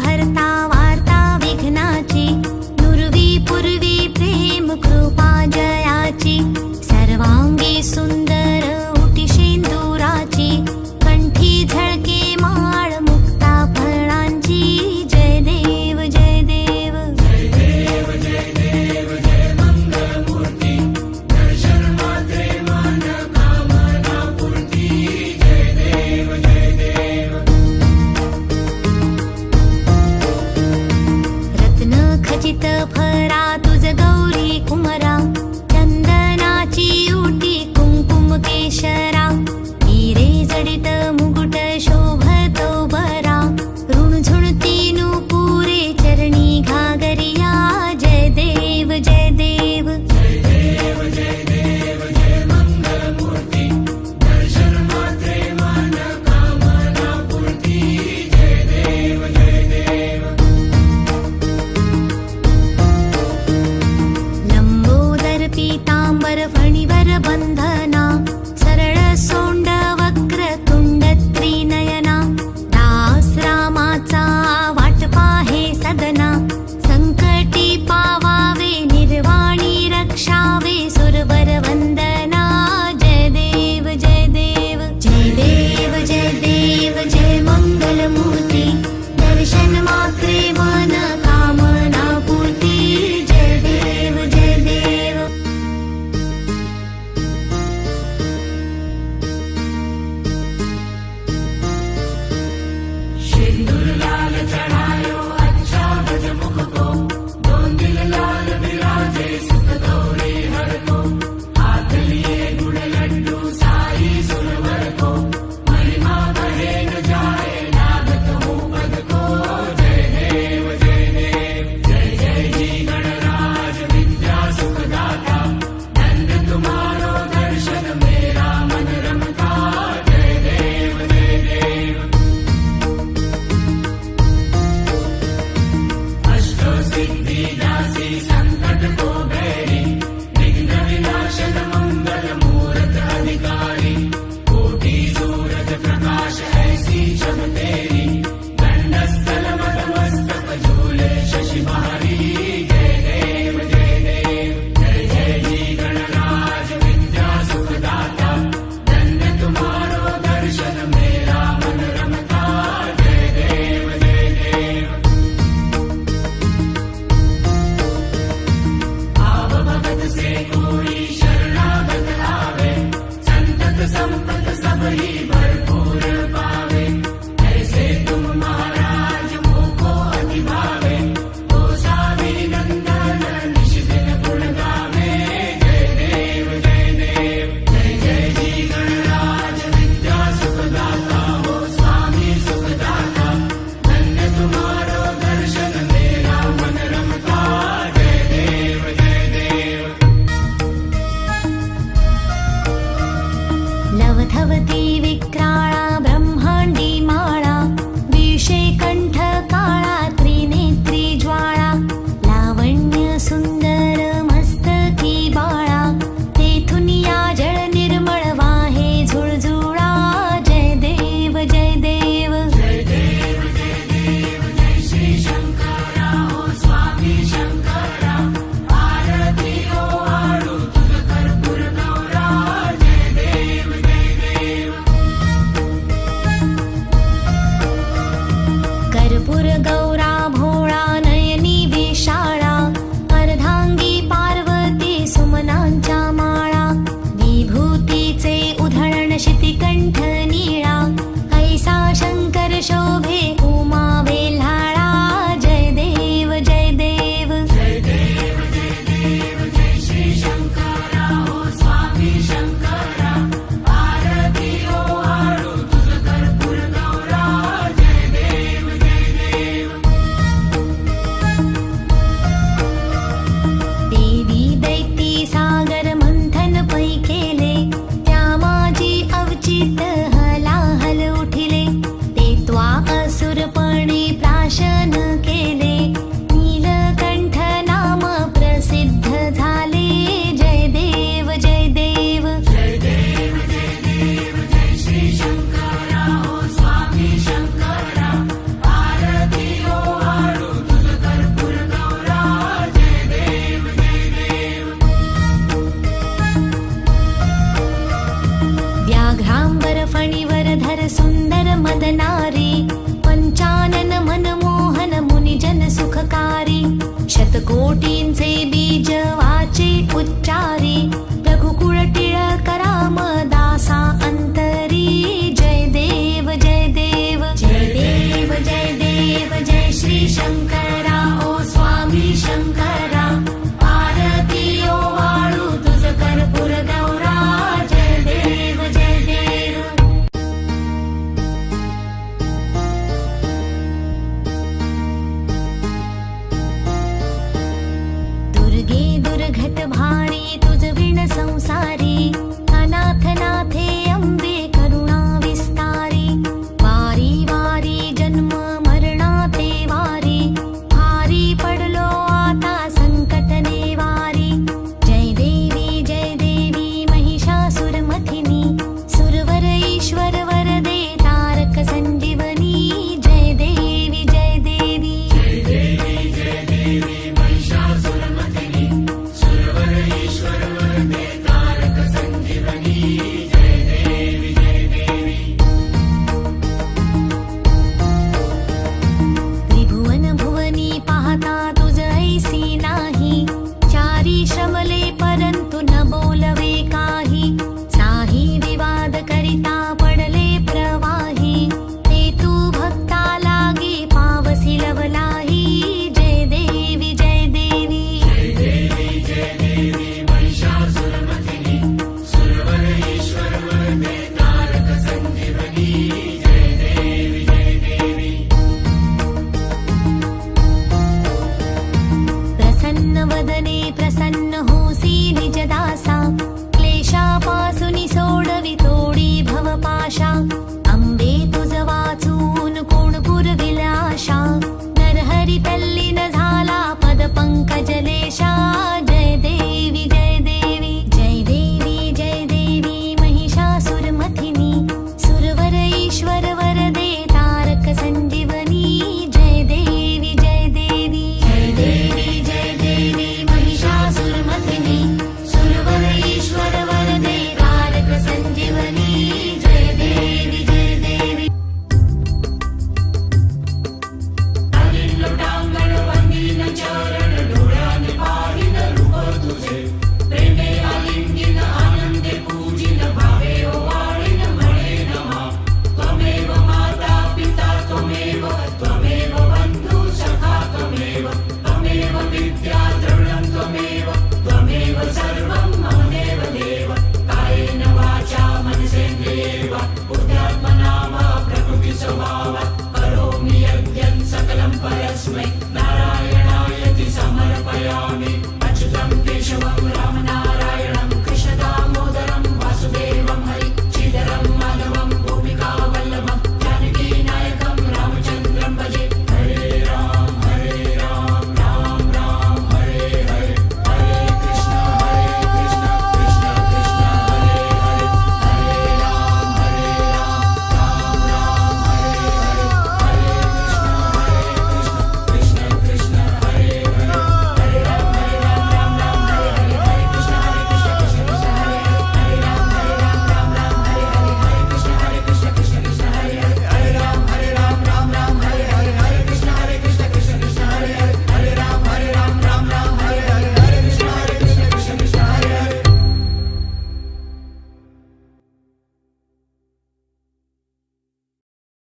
हरता वार्ता विघ्नाची, नुरवी पूर्वी प्रेम कृपा जयाची, सर्वांगी सुंदर उटी शेंदुराची, कंठी झळके माळ मुक्ता फळांची. जय देव जय देव जय देव जय देव जय मंगलमूर्ती, दर्शन मात्रे मन कामना पूर्ती. जय देव जय देव. रत्न खचित फरा तुझ गौरी कुमरा, चंदनाची उटी कुंकुम केशरा, हिरे जडित मुकुट शोभतो बरा, ऋणझुणती नुपुरे चरणी घागरिया. जय देव जय देव जय देव जय देव जय मंगलमूर्ती, दर्शन मात्रे मन कामना पूर्ती. जय देव जय देव. लंबोदर पीतांबर फणीवर बंधना, सरळ सोंड वक्र तुंड त्रिनयना, दास रामाचा वाट पाहे सदना, संकटी पावावे निर्वाणी रक्षावे सुरवर वंदना. जय देव जय देव जय देव जय देव जय मंगलमूर्ती, दर्शन मात्रे मन कामना पूर्ती. जय देव जय देव. सिंदूर लाल चढ़ायो अच्छा गजमुख को, दोन दिल लाल विराजे सुख गौरी हर को, हाथ लिए गुड़ लड्डू साई सुरवर को, महिमा कहे न जाए लागत हो पद को. जय देव जय देव जय जय जी गणराज विद्या सुखदाता, धन्य तुम्हारो दर्शन मेरा मन रमता. जय देव जय देव. अष्टो सिद्धि दासी संकट को बैरी, विघ्न विनाशन मंगल मूरत अधिकारी, कोटि सूरज प्रकाश ऐसी चम तेरी, दंडस्थल मद मस्तक झूले शशि बहारी. जय देव जय देव जय जय जी गणराज विद्या सुखदाता, धन्य तुम्हारो दर्शन मेरा मन रमता. जय देव जय देव. भाव भगत से कोई शरणागत आवे, संतत संपत सब ही भरपूर पावे, ऐसे तुम महाराज मोको अति भावे, तो सावी नंदन निश दिन गुण गावे. जय देव जय देव जय जय जी गणराज विद्या सुखदाता, हो स्वामी सुखदाता, धन्य तुम्हारो दर्शन मेरा मन रमता. जय देव जय देव. लवधवती विक्राळा ब्रह्मांडी माळा, विषे कंठ काळा त्रिनेत्री ज्वाळा, लावण्य सुंदर मस्तकी बाळा, तेथून या जळ निर्मळ वाहे झुळझुळा. जय देव जय देव जय देव जय देव जय श्री शंकरा, हो स्वामी शंकरा, आरती ओ आळू तुझ कर्पूर गौरा. जय देव जय देव. मदनारी पंचानन मनमोहन मुनिजन सुखकारी शतकोटींचे बीज वाचे उच्चारी